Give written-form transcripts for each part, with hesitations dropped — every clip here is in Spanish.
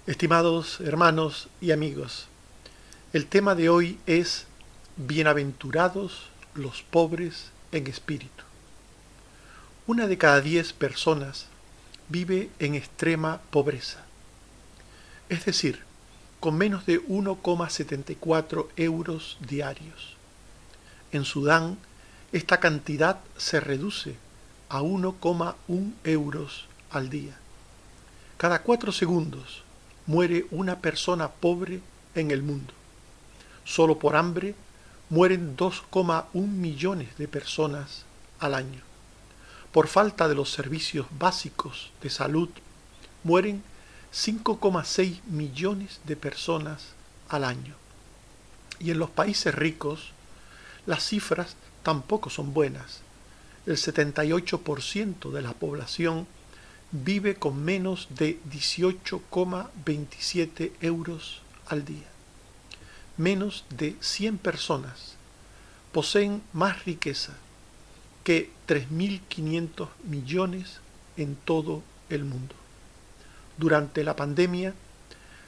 Estimados hermanos y amigos, el tema de hoy es Bienaventurados los pobres en espíritu. 1 de cada 10 personas vive en extrema pobreza, es decir, con menos de 1,74 euros diarios. En Sudán, esta cantidad se reduce a 1,1 euros al día. Cada 4 segundos muere una persona pobre en el mundo. Solo por hambre mueren 2,1 millones de personas al año. Por falta de los servicios básicos de salud mueren 5,6 millones de personas al año. Y en los países ricos las cifras tampoco son buenas. El 78% de la población vive con menos de 18,27 euros al día. Menos de 100 personas poseen más riqueza que 3.500 millones en todo el mundo. Durante la pandemia,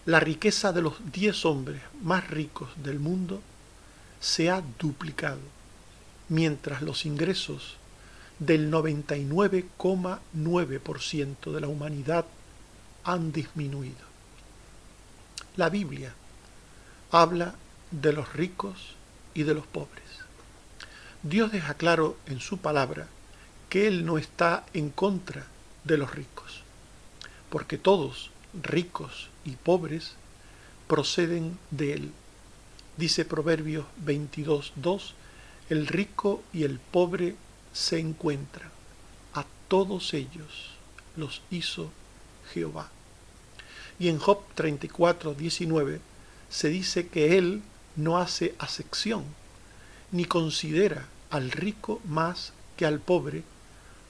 la riqueza de los 10 hombres más ricos del mundo se ha duplicado, mientras los ingresos del 99,9% de la humanidad han disminuido. La Biblia habla de los ricos y de los pobres. Dios deja claro en su palabra que Él no está en contra de los ricos, porque todos, ricos y pobres, proceden de Él. Dice Proverbios 22:2, el rico y el pobre se encuentran, a todos ellos los hizo Jehová. Y en Job 34:19 se dice que Él no hace acepción, ni considera al rico más que al pobre,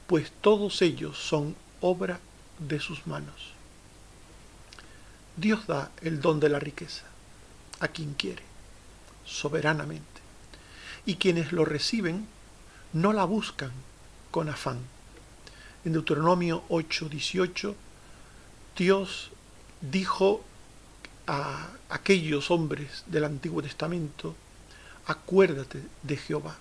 pues todos ellos son obra de sus manos. Dios da el don de la riqueza a quien quiere, soberanamente, y quienes lo reciben no la buscan con afán. En Deuteronomio 8:18, Dios dijo a aquellos hombres del Antiguo Testamento: acuérdate de Jehová,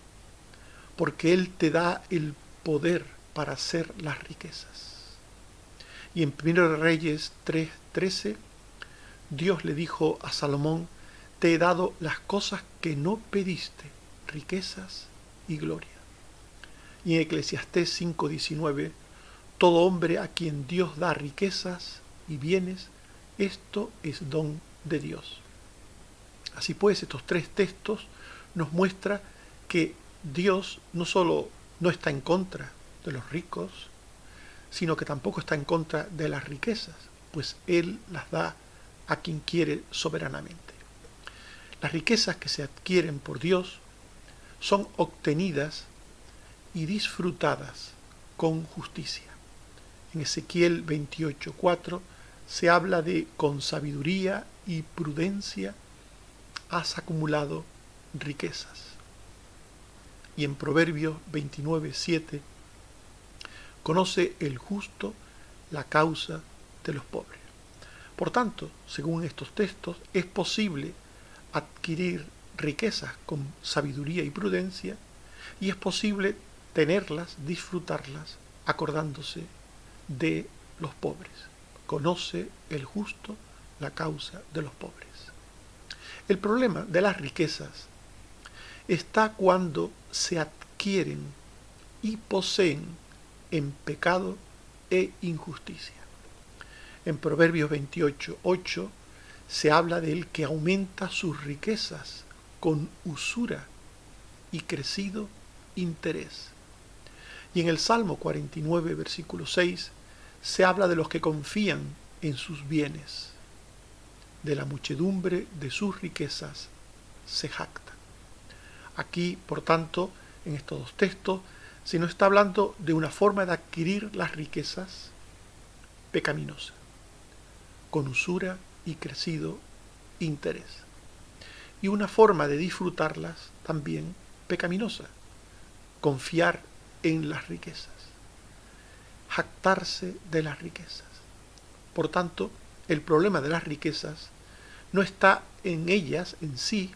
porque Él te da el poder para hacer las riquezas. Y en 1 Reyes 3:13, Dios le dijo a Salomón: te he dado las cosas que no pediste, riquezas y gloria. Y en Eclesiastés 5:19, todo hombre a quien Dios da riquezas y bienes, esto es don de Dios. Así pues, estos 3 textos nos muestran que Dios no solo no está en contra de los ricos, sino que tampoco está en contra de las riquezas, pues Él las da a quien quiere soberanamente. Las riquezas que se adquieren por Dios son obtenidas y disfrutadas con justicia. En Ezequiel 28:4 se habla de con sabiduría y prudencia has acumulado riquezas. Y en Proverbios 29:7 conoce el justo la causa de los pobres. Por tanto, según estos textos, es posible adquirir riquezas con sabiduría y prudencia, y es posible tenerlas, disfrutarlas, acordándose de los pobres. Conoce el justo la causa de los pobres. El problema de las riquezas está cuando se adquieren y poseen en pecado e injusticia. En Proverbios 28:8 se habla del que aumenta sus riquezas con usura y crecido interés. Y en el Salmo 49, versículo 6, se habla de los que confían en sus bienes. De la muchedumbre de sus riquezas se jactan. Aquí, por tanto, en estos 2 textos, se nos está hablando de una forma de adquirir las riquezas pecaminosa, con usura y crecido interés. Y una forma de disfrutarlas también pecaminosa, confiar en las riquezas, jactarse de las riquezas. Por tanto, el problema de las riquezas no está en ellas en sí,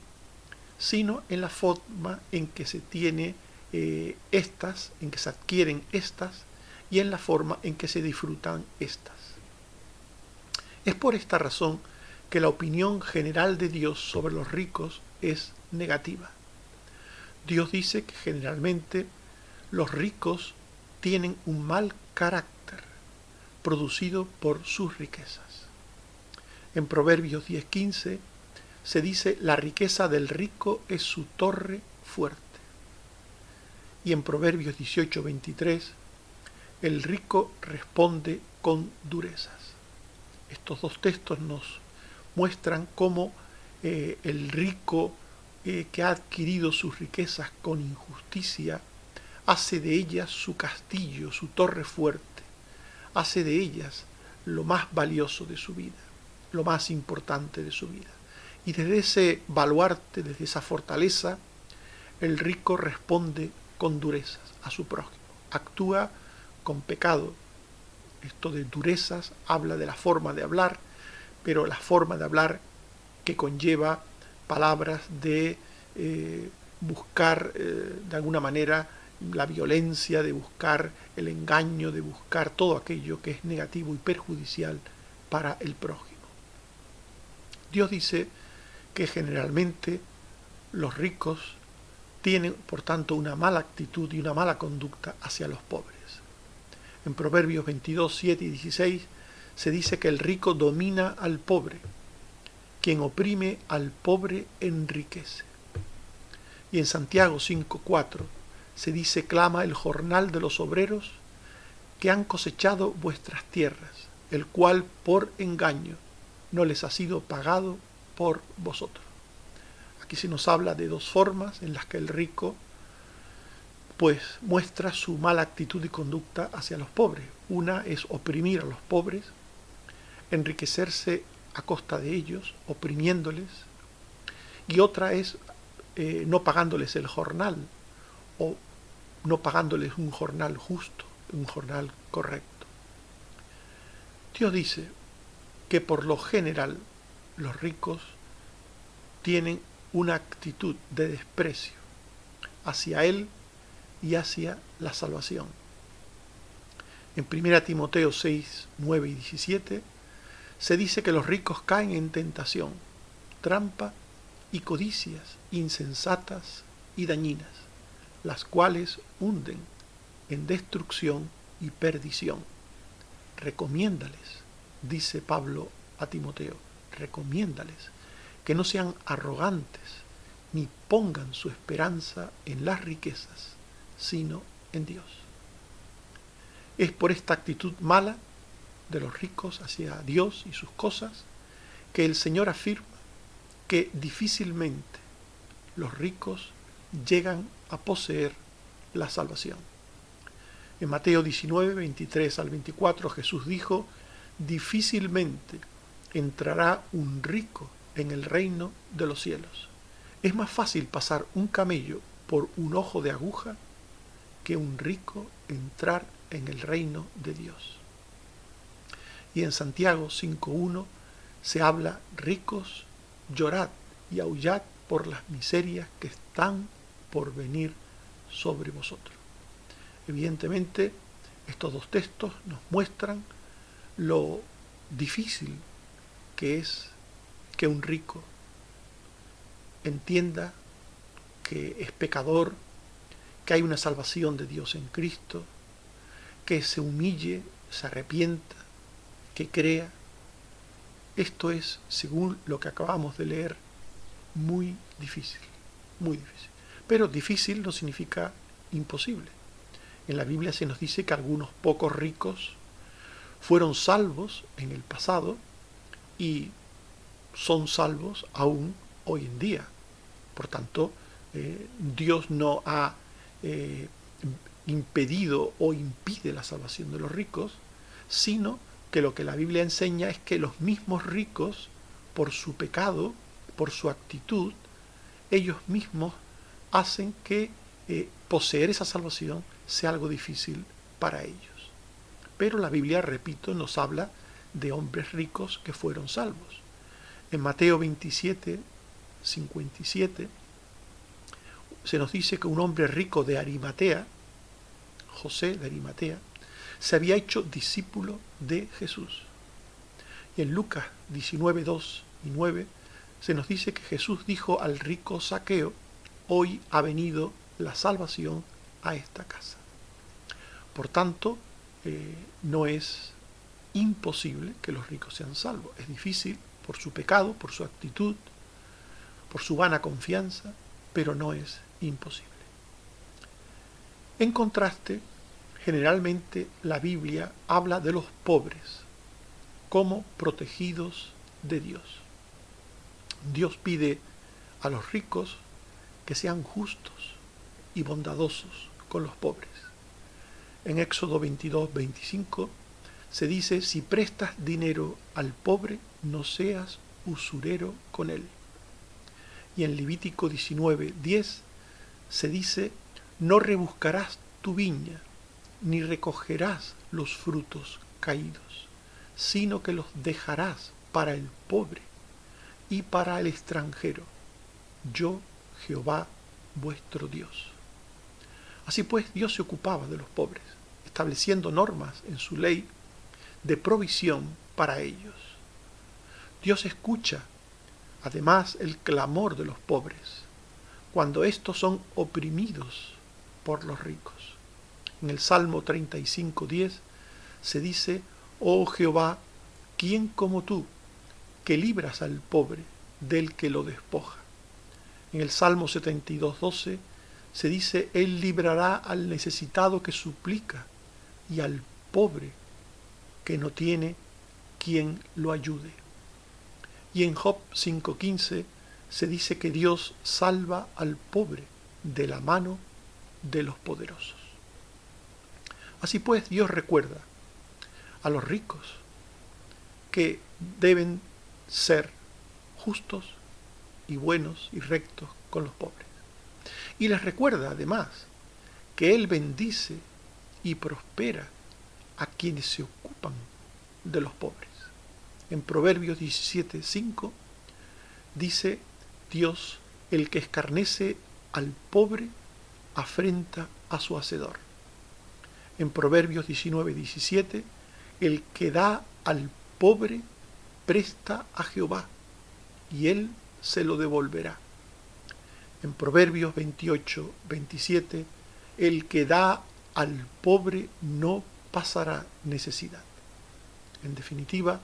sino en la forma en que se tiene estas, en que se adquieren estas, y en la forma en que se disfrutan estas. Es por esta razón que la opinión general de Dios sobre los ricos es negativa. Dios dice que generalmente los ricos tienen un mal carácter producido por sus riquezas. En Proverbios 10:15 se dice: la riqueza del rico es su torre fuerte. Y en Proverbios 18:23, el rico responde con durezas. Estos dos textos nos muestran cómo el rico que ha adquirido sus riquezas con injusticia hace de ellas su castillo, su torre fuerte, hace de ellas lo más valioso de su vida, lo más importante de su vida. Y desde ese baluarte, desde esa fortaleza, el rico responde con durezas a su prójimo, actúa con pecado. Esto de durezas habla de la forma de hablar, pero la forma de hablar que conlleva palabras de buscar de alguna manera la violencia, de buscar el engaño, de buscar todo aquello que es negativo y perjudicial para el prójimo. Dios dice que generalmente los ricos tienen, por tanto, una mala actitud y una mala conducta hacia los pobres. En Proverbios 22, 7 y 16 se dice que el rico domina al pobre. Quien oprime al pobre enriquece. Y en Santiago 5, 4 se dice: clama el jornal de los obreros que han cosechado vuestras tierras, el cual por engaño no les ha sido pagado por vosotros. Aquí se nos habla de dos formas en las que el rico pues muestra su mala actitud y conducta hacia los pobres. Una es oprimir a los pobres, enriquecerse a costa de ellos, oprimiéndoles, y otra es no pagándoles el jornal, o no pagándoles un jornal justo, un jornal correcto. Dios dice que por lo general los ricos tienen una actitud de desprecio hacia Él y hacia la salvación. En 1 Timoteo 6, 9 y 17 se dice que los ricos caen en tentación, trampa y codicias insensatas y dañinas, las cuales hunden en destrucción y perdición. Recomiéndales, dice Pablo a Timoteo, recomiéndales que no sean arrogantes ni pongan su esperanza en las riquezas, sino en Dios. Es por esta actitud mala de los ricos hacia Dios y sus cosas que el Señor afirma que difícilmente los ricos llegan a poseer la salvación. En Mateo 19, 23 al 24, Jesús dijo: difícilmente entrará un rico en el reino de los cielos. Es más fácil pasar un camello por un ojo de aguja que un rico entrar en el reino de Dios. Y en Santiago 5.1 se habla: ricos, llorad y aullad por las miserias que están por venir sobre vosotros. Evidentemente, estos dos textos nos muestran lo difícil que es que un rico entienda que es pecador, que hay una salvación de Dios en Cristo, que se humille, se arrepienta, que crea. Esto es, según lo que acabamos de leer, muy difícil, muy difícil. Pero difícil no significa imposible. En la Biblia se nos dice que algunos pocos ricos fueron salvos en el pasado y son salvos aún hoy en día. Por tanto, Dios no ha impedido o impide la salvación de los ricos, sino que lo que la Biblia enseña es que los mismos ricos, por su pecado, por su actitud, ellos mismos hacen que poseer esa salvación sea algo difícil para ellos. Pero la Biblia, repito, nos habla de hombres ricos que fueron salvos. En Mateo 27, 57, se nos dice que un hombre rico de Arimatea, José de Arimatea, se había hecho discípulo de Jesús. Y en Lucas 19, 2 y 9 se nos dice que Jesús dijo al rico Zaqueo: hoy ha venido la salvación a esta casa. Por tanto, no es imposible que los ricos sean salvos. Es difícil por su pecado, por su actitud, por su vana confianza, pero no es imposible. En contraste, generalmente la Biblia habla de los pobres como protegidos de Dios. Dios pide a los ricos que sean justos y bondadosos con los pobres. En Éxodo 22, 25 se dice: si prestas dinero al pobre, no seas usurero con él. Y en Levítico 19, 10 se dice: no rebuscarás tu viña, ni recogerás los frutos caídos, sino que los dejarás para el pobre y para el extranjero. Yo, Jehová, vuestro Dios. Así pues, Dios se ocupaba de los pobres, estableciendo normas en su ley de provisión para ellos. Dios escucha, además, el clamor de los pobres, cuando éstos son oprimidos por los ricos. En el Salmo 35, 10 se dice: oh Jehová, ¿quién como tú, que libras al pobre del que lo despoja? En el Salmo 72, 12 se dice: él librará al necesitado que suplica y al pobre que no tiene quien lo ayude. Y en Job 5:15 se dice que Dios salva al pobre de la mano de los poderosos. Así pues, Dios recuerda a los ricos que deben ser justos y buenos y rectos con los pobres. Y les recuerda además que Él bendice y prospera a quienes se ocupan de los pobres. En Proverbios 17:5 dice Dios: el que escarnece al pobre afrenta a su hacedor. En Proverbios 19:17, el que da al pobre presta a Jehová, y él se lo devolverá. En Proverbios 28:27, el que da al pobre no pasará necesidad. En definitiva,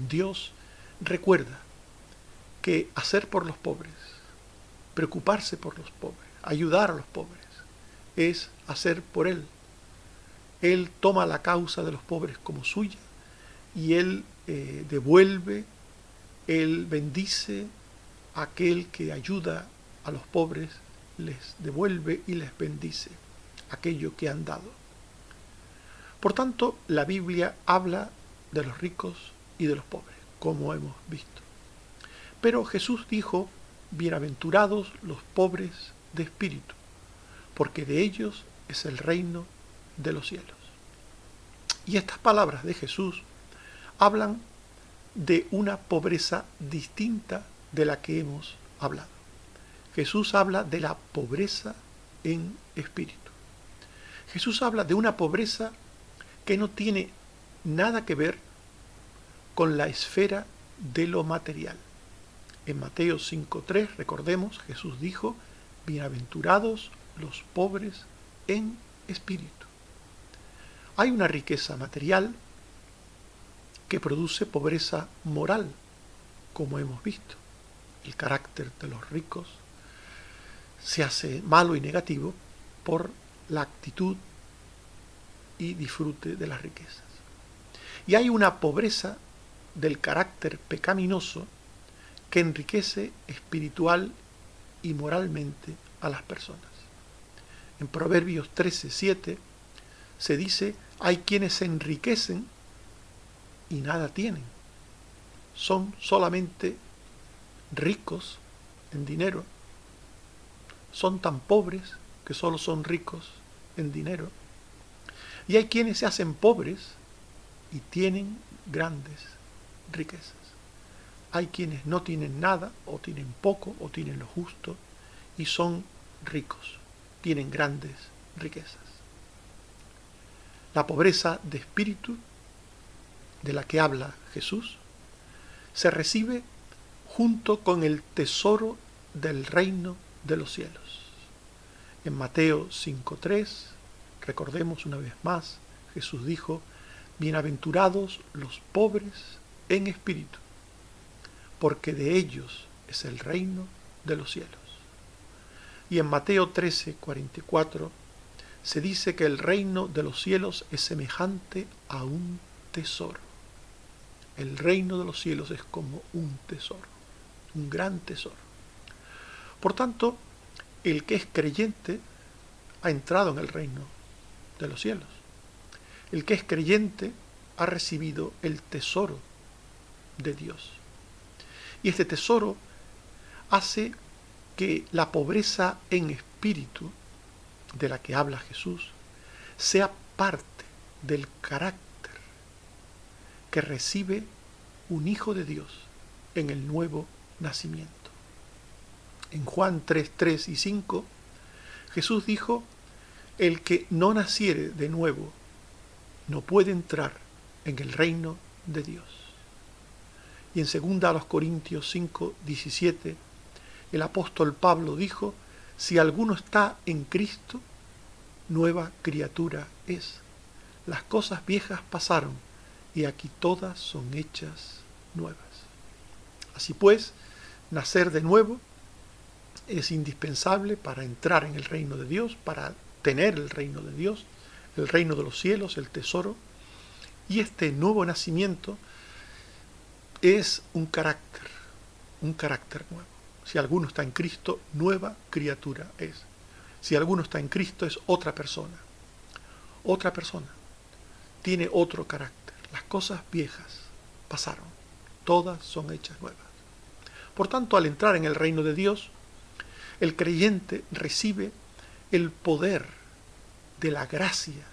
Dios recuerda que hacer por los pobres, preocuparse por los pobres, ayudar a los pobres, es hacer por Él. Él toma la causa de los pobres como suya y Él devuelve, Él bendice a aquel que ayuda a los pobres, les devuelve y les bendice aquello que han dado. Por tanto, la Biblia habla de los ricos y de los pobres, como hemos visto. Pero Jesús dijo: bienaventurados los pobres de espíritu, porque de ellos es el reino de los cielos. Y estas palabras de Jesús hablan de una pobreza distinta de la que hemos hablado. Jesús habla de la pobreza en espíritu. Jesús habla de una pobreza que no tiene nada que ver con la esfera de lo material. En Mateo 5:3, recordemos, Jesús dijo: bienaventurados los pobres en espíritu. Hay una riqueza material que produce pobreza moral, como hemos visto. El carácter de los ricos se hace malo y negativo por la actitud y disfrute de las riquezas. Y hay una pobreza del carácter pecaminoso que enriquece espiritual y moralmente a las personas. En Proverbios 13:7 se dice: hay quienes se enriquecen y nada tienen. Son solamente ricos en dinero. Son tan pobres que solo son ricos en dinero. Y hay quienes se hacen pobres y tienen grandes riquezas. Hay quienes no tienen nada, o tienen poco, o tienen lo justo, y son ricos, tienen grandes riquezas. La pobreza de espíritu de la que habla Jesús se recibe junto con el tesoro del reino de los cielos. En Mateo 5:3, recordemos una vez más, Jesús dijo: bienaventurados los pobres en espíritu, porque de ellos es el reino de los cielos. Y en Mateo 13:44 se dice que el reino de los cielos es semejante a un tesoro. El reino de los cielos es como un tesoro, un gran tesoro. Por tanto, el que es creyente ha entrado en el reino de los cielos. El que es creyente ha recibido el tesoro de Dios. Y este tesoro hace que la pobreza en espíritu de la que habla Jesús sea parte del carácter que recibe un hijo de Dios en el nuevo nacimiento. En Juan 3:3 y 5, Jesús dijo: el que no naciere de nuevo no puede entrar en el reino de Dios. Y en 2 Corintios 5:17, el apóstol Pablo dijo: si alguno está en Cristo, nueva criatura es. Las cosas viejas pasaron, y aquí todas son hechas nuevas. Así pues, nacer de nuevo es indispensable para entrar en el reino de Dios, para tener el reino de Dios, el reino de los cielos, el tesoro. Y este nuevo nacimiento es un carácter nuevo. Si alguno está en Cristo, nueva criatura es. Si alguno está en Cristo, es otra persona. Otra persona. Tiene otro carácter. Las cosas viejas pasaron. Todas son hechas nuevas. Por tanto, al entrar en el reino de Dios, el creyente recibe el poder de la gracia.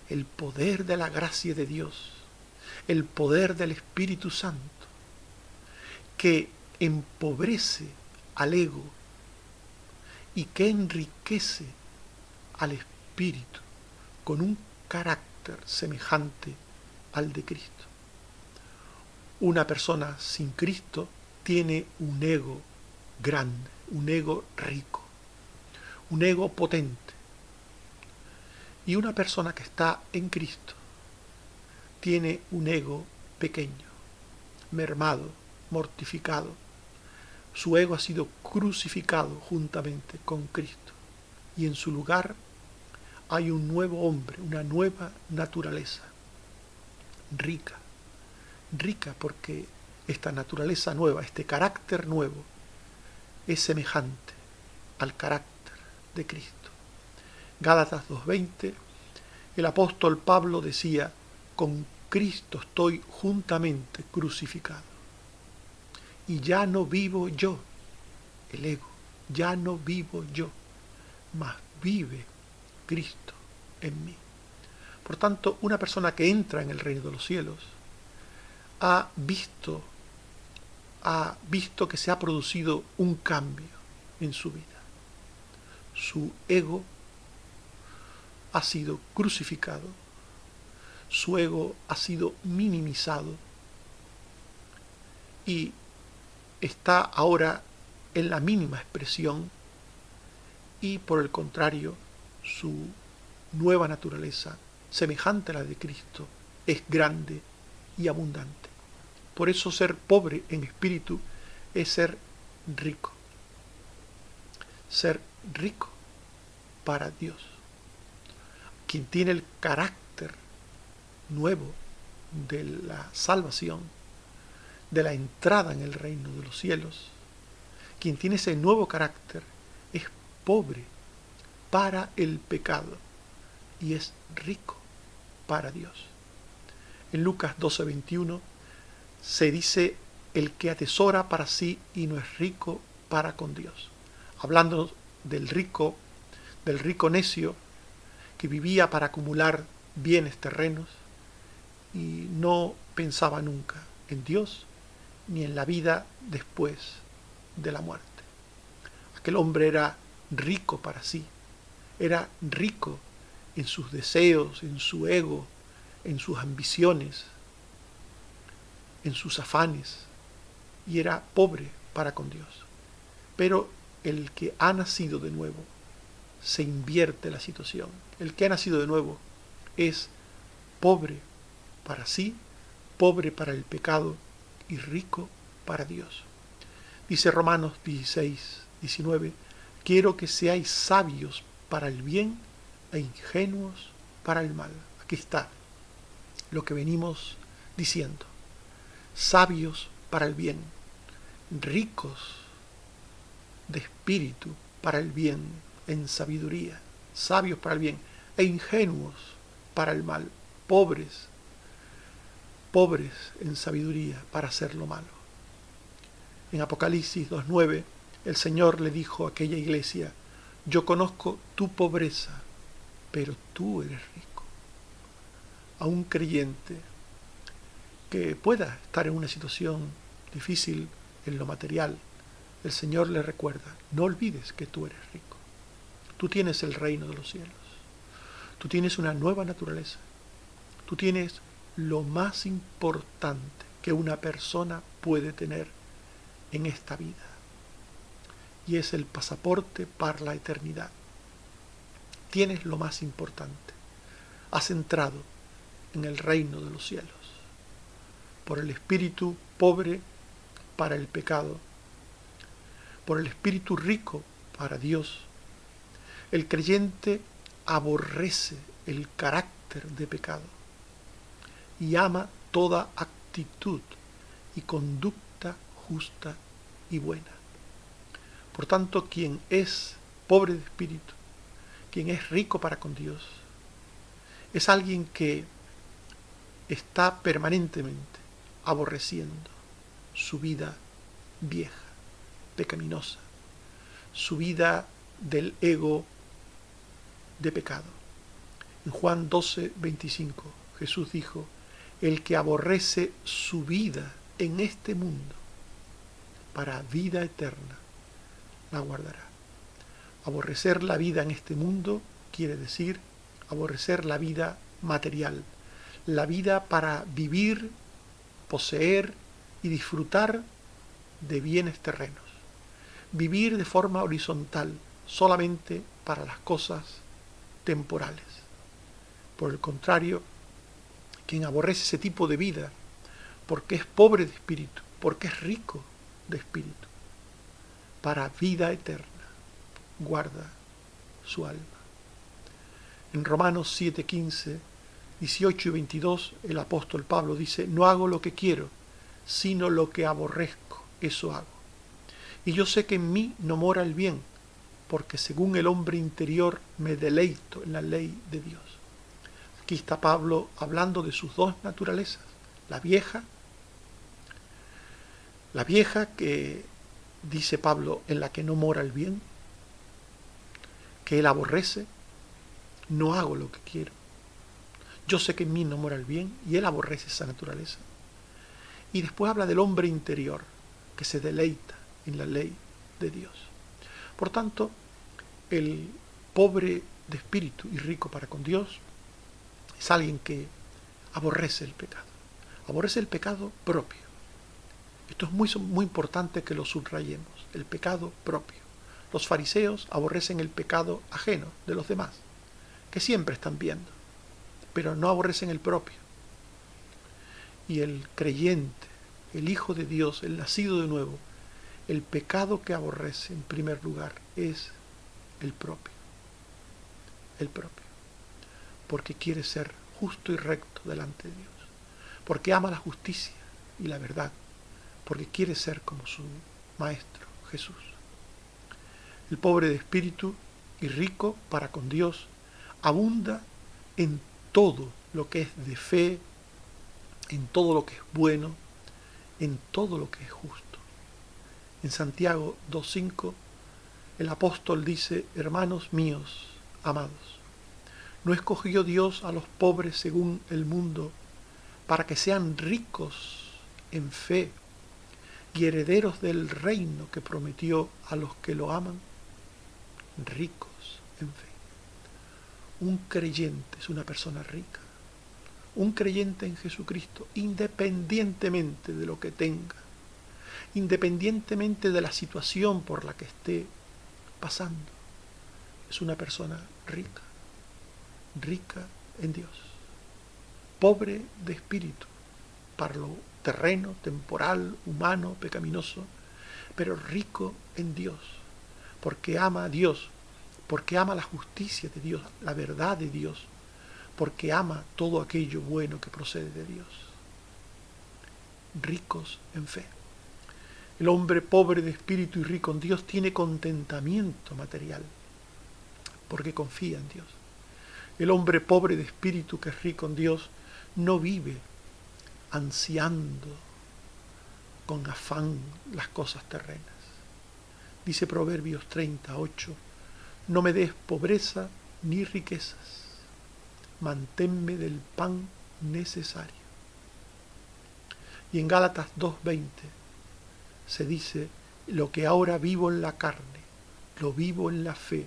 El poder de la gracia de Dios. El poder del Espíritu Santo, que empobrece al ego y que enriquece al espíritu con un carácter semejante al de Cristo. Una persona sin Cristo tiene un ego grande, un ego rico, un ego potente. Y una persona que está en Cristo tiene un ego pequeño, mermado, mortificado. Su ego ha sido crucificado juntamente con Cristo. Y en su lugar hay un nuevo hombre, una nueva naturaleza. Rica. Rica porque esta naturaleza nueva, este carácter nuevo, es semejante al carácter de Cristo. Gálatas 2:20, el apóstol Pablo decía: con Cristo estoy juntamente crucificado. Y ya no vivo yo, el ego, ya no vivo yo, mas vive Cristo en mí. Por tanto, una persona que entra en el reino de los cielos ha visto que se ha producido un cambio en su vida. Su ego ha sido crucificado, su ego ha sido minimizado y está ahora en la mínima expresión, y por el contrario, su nueva naturaleza, semejante a la de Cristo, es grande y abundante. Por eso ser pobre en espíritu es ser rico. Ser rico para Dios. Quien tiene el carácter nuevo de la salvación, de la entrada en el reino de los cielos, quien tiene ese nuevo carácter es pobre para el pecado y es rico para Dios. En Lucas 12:21 se dice: el que atesora para sí y no es rico para con Dios. Hablando del rico necio que vivía para acumular bienes terrenos y no pensaba nunca en Dios ni en la vida después de la muerte. Aquel hombre era rico para sí, era rico en sus deseos, en su ego, en sus ambiciones, en sus afanes, y era pobre para con Dios. Pero el que ha nacido de nuevo, se invierte la situación. El que ha nacido de nuevo es pobre para sí, pobre para el pecado y rico para Dios. Dice Romanos 16:19, quiero que seáis sabios para el bien e ingenuos para el mal. Aquí está lo que venimos diciendo. Sabios para el bien, ricos de espíritu para el bien, en sabiduría, sabios para el bien e ingenuos para el mal, pobres en sabiduría para hacer lo malo. En Apocalipsis 2:9, el Señor le dijo a aquella iglesia, yo conozco tu pobreza, pero tú eres rico. A un creyente que pueda estar en una situación difícil en lo material, el Señor le recuerda, no olvides que tú eres rico. Tú tienes el reino de los cielos. Tú tienes una nueva naturaleza. Tú tienes lo más importante que una persona puede tener en esta vida. Y es el pasaporte para la eternidad. Tienes lo más importante. Has entrado en el reino de los cielos. Por el espíritu pobre para el pecado. Por el espíritu rico para Dios. El creyente aborrece el carácter de pecado y ama toda actitud y conducta justa y buena. Por tanto, quien es pobre de espíritu, quien es rico para con Dios, es alguien que está permanentemente aborreciendo su vida vieja, pecaminosa, su vida del ego de pecado. En Juan 12:25, Jesús dijo, el que aborrece su vida en este mundo, para vida eterna, la guardará. Aborrecer la vida en este mundo quiere decir aborrecer la vida material, la vida para vivir, poseer y disfrutar de bienes terrenos. Vivir de forma horizontal, solamente para las cosas temporales. Por el contrario, quien aborrece ese tipo de vida, porque es pobre de espíritu, porque es rico de espíritu, para vida eterna, guarda su alma. En Romanos 7:15, 18 y 22, el apóstol Pablo dice, no hago lo que quiero, sino lo que aborrezco, eso hago. Y yo sé que en mí no mora el bien, porque según el hombre interior me deleito en la ley de Dios. Aquí está Pablo hablando de sus dos naturalezas, la vieja que dice Pablo en la que no mora el bien, que él aborrece, no hago lo que quiero. Yo sé que en mí no mora el bien y él aborrece esa naturaleza. Y después habla del hombre interior, que se deleita en la ley de Dios. Por tanto, el pobre de espíritu y rico para con Dios es alguien que aborrece el pecado. Aborrece el pecado propio. Esto es muy importante que lo subrayemos, el pecado propio. Los fariseos aborrecen el pecado ajeno de los demás, que siempre están viendo, pero no aborrecen el propio. Y el creyente, el Hijo de Dios, el nacido de nuevo, el pecado que aborrece en primer lugar es el propio. El propio. Porque quiere ser justo y recto delante de Dios. Porque ama la justicia y la verdad. Porque quiere ser como su Maestro, Jesús. El pobre de espíritu y rico para con Dios abunda en todo lo que es de fe, en todo lo que es bueno, en todo lo que es justo. En Santiago 2:5, el apóstol dice, hermanos míos, amados, ¿no escogió Dios a los pobres según el mundo para que sean ricos en fe y herederos del reino que prometió a los que lo aman, ricos en fe. Un creyente es una persona rica. Un creyente en Jesucristo, independientemente de lo que tenga, independientemente de la situación por la que esté pasando, es una persona rica, rica en Dios, pobre de espíritu, para lo terreno, temporal, humano, pecaminoso, pero rico en Dios, porque ama a Dios, porque ama la justicia de Dios, la verdad de Dios, porque ama todo aquello bueno que procede de Dios. Ricos en fe. El hombre pobre de espíritu y rico en Dios tiene contentamiento material, porque confía en Dios. El hombre pobre de espíritu que es rico en Dios no vive ansiando con afán las cosas terrenas. Dice Proverbios 38, no me des pobreza ni riquezas, manténme del pan necesario. Y en Gálatas 2:20 se dice, lo que ahora vivo en la carne, lo vivo en la fe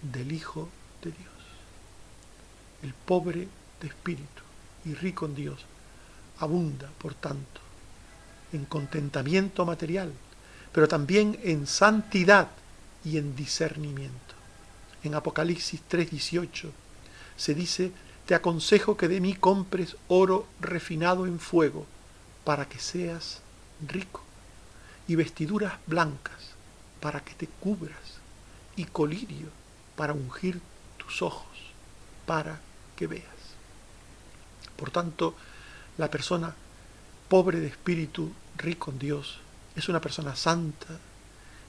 del Hijo de Dios. El pobre de espíritu y rico en Dios abunda, por tanto, en contentamiento material, pero también en santidad y en discernimiento. En Apocalipsis 3:18 se dice, te aconsejo que de mí compres oro refinado en fuego, para que seas rico, y vestiduras blancas, para que te cubras, y colirio, para ungir tus ojos, para que veas. Por tanto, la persona pobre de espíritu, rico en Dios, es una persona santa,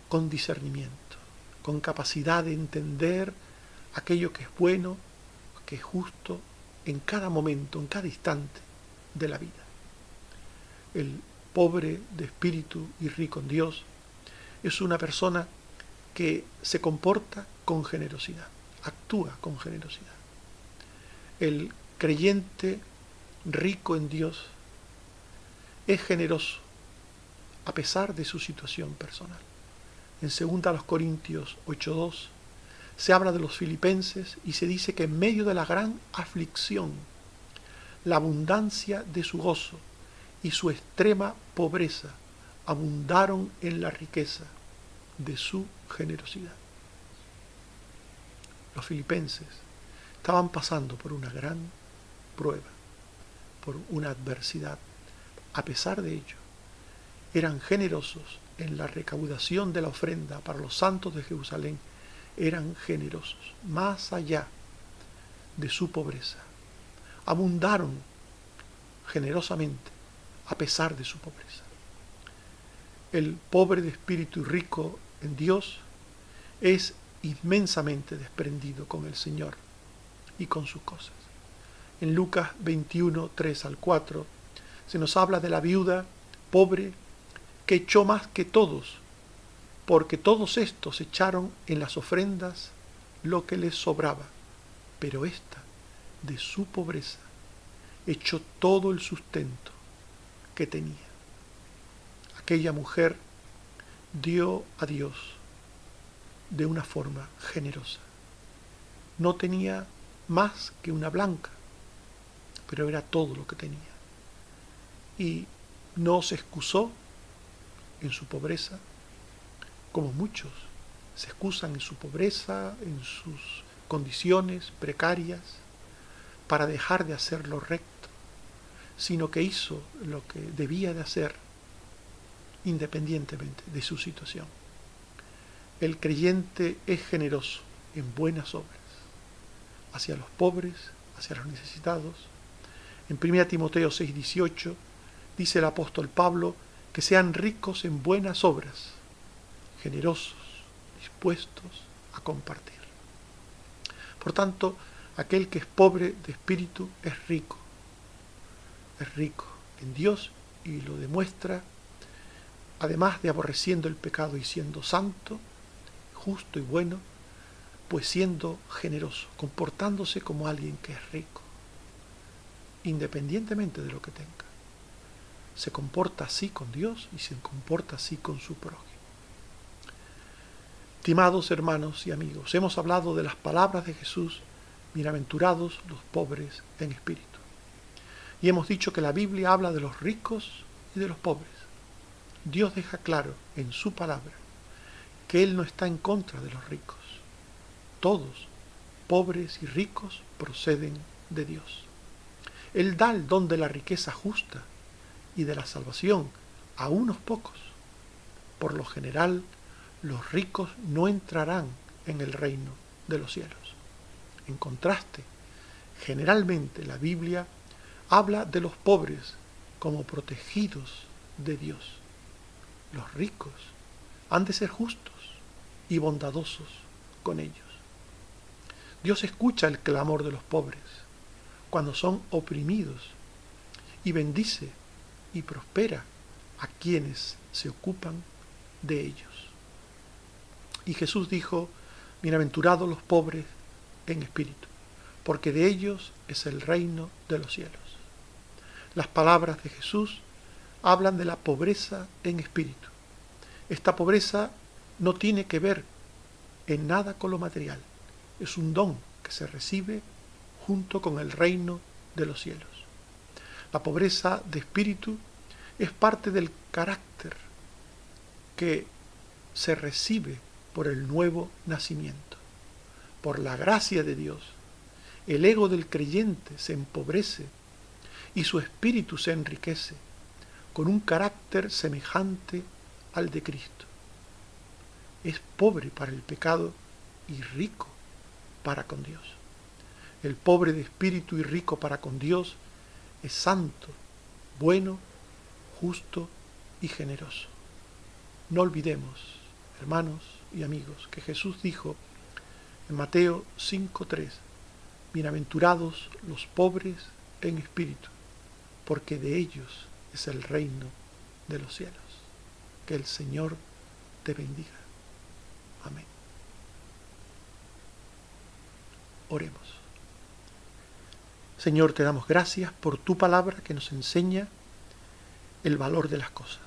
con discernimiento, con capacidad de entender aquello que es bueno, que es justo en cada momento, en cada instante de la vida. El pobre de espíritu y rico en Dios es una persona que se comporta con generosidad, actúa con generosidad. El creyente rico en Dios es generoso a pesar de su situación personal. En 2 Corintios 8:2 se habla de los filipenses y se dice que en medio de la gran aflicción, la abundancia de su gozo y su extrema pobreza abundaron en la riqueza de su generosidad. Los filipenses estaban pasando por una gran prueba, por una adversidad. A pesar de ello, eran generosos en la recaudación de la ofrenda para los santos de Jerusalén, eran generosos, más allá de su pobreza. Abundaron generosamente a pesar de su pobreza. El pobre de espíritu y rico en Dios es inmensamente desprendido con el Señor y con sus cosas. En Lucas 21, 3 al 4, se nos habla de la viuda pobre que echó más que todos, porque todos estos echaron en las ofrendas lo que les sobraba, pero ésta, de su pobreza, echó todo el sustento que tenía. Aquella mujer dio a Dios de una forma generosa. No tenía más que una blanca, pero era todo lo que tenía. Y no se excusó en su pobreza, como muchos se excusan en su pobreza, en sus condiciones precarias, para dejar de hacer lo recto, sino que hizo lo que debía de hacer independientemente de su situación. El creyente es generoso en buenas obras, hacia los pobres, hacia los necesitados. En 1 Timoteo 6:18 dice el apóstol Pablo que sean ricos en buenas obras, generosos, dispuestos a compartir. Por tanto, aquel que es pobre de espíritu es rico en Dios y lo demuestra, además de aborreciendo el pecado y siendo santo, justo y bueno, pues siendo generoso, comportándose como alguien que es rico. independientemente de lo que tenga. Se comporta así con Dios y se comporta así con su prójimo. Estimados hermanos y amigos, hemos hablado de las palabras de Jesús: bienaventurados los pobres en espíritu. Y hemos dicho que la Biblia habla de los ricos y de los pobres. Dios deja claro en su palabra que Él no está en contra de los ricos. Todos, pobres y ricos, proceden de Dios. Él da el don de la riqueza justa y de la salvación a unos pocos. Por lo general, los ricos no entrarán en el reino de los cielos. En contraste, generalmente la Biblia habla de los pobres como protegidos de Dios. Los ricos han de ser justos y bondadosos con ellos. Dios escucha el clamor de los pobres cuando son oprimidos y bendice y prospera a quienes se ocupan de ellos. Y Jesús dijo: bienaventurados los pobres en espíritu, porque de ellos es el reino de los cielos. Las palabras de Jesús hablan de la pobreza en espíritu. Esta pobreza no tiene que ver en nada con lo material. Es un don que se recibe junto con el reino de los cielos. La pobreza de espíritu es parte del carácter que se recibe por el nuevo nacimiento. Por la gracia de Dios, el ego del creyente se empobrece y su espíritu se enriquece con un carácter semejante al de Cristo. Es pobre para el pecado y rico para con Dios. El pobre de espíritu y rico para con Dios es santo, bueno, justo y generoso. No olvidemos, hermanos y amigos, que Jesús dijo en Mateo 5:3: bienaventurados los pobres en espíritu, porque de ellos es el reino de los cielos. Que el Señor te bendiga. Amén. Oremos. Señor, te damos gracias por tu palabra que nos enseña el valor de las cosas.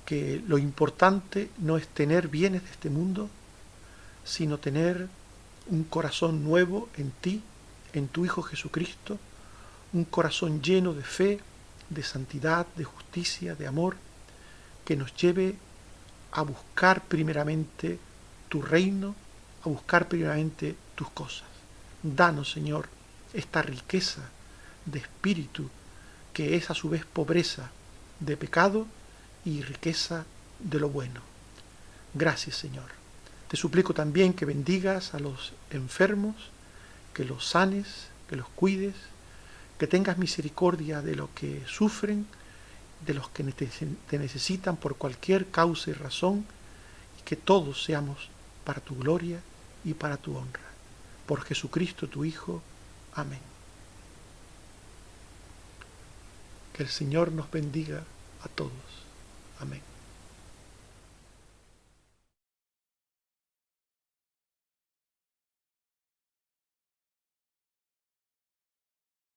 Que lo importante no es tener bienes de este mundo, sino tener un corazón nuevo en ti, en tu Hijo Jesucristo, un corazón lleno de fe, de santidad, de justicia, de amor, que nos lleve a buscar primeramente tu reino, a buscar primeramente tus cosas. Danos, Señor, esta riqueza de espíritu, que es a su vez pobreza de pecado y riqueza de lo bueno. Gracias, Señor. Te suplico también que bendigas a los enfermos, que los sanes, que los cuides, que tengas misericordia de los que sufren, de los que te necesitan por cualquier causa y razón, y que todos seamos para tu gloria y para tu honra. Por Jesucristo tu Hijo. Amén. Que el Señor nos bendiga a todos. Amén.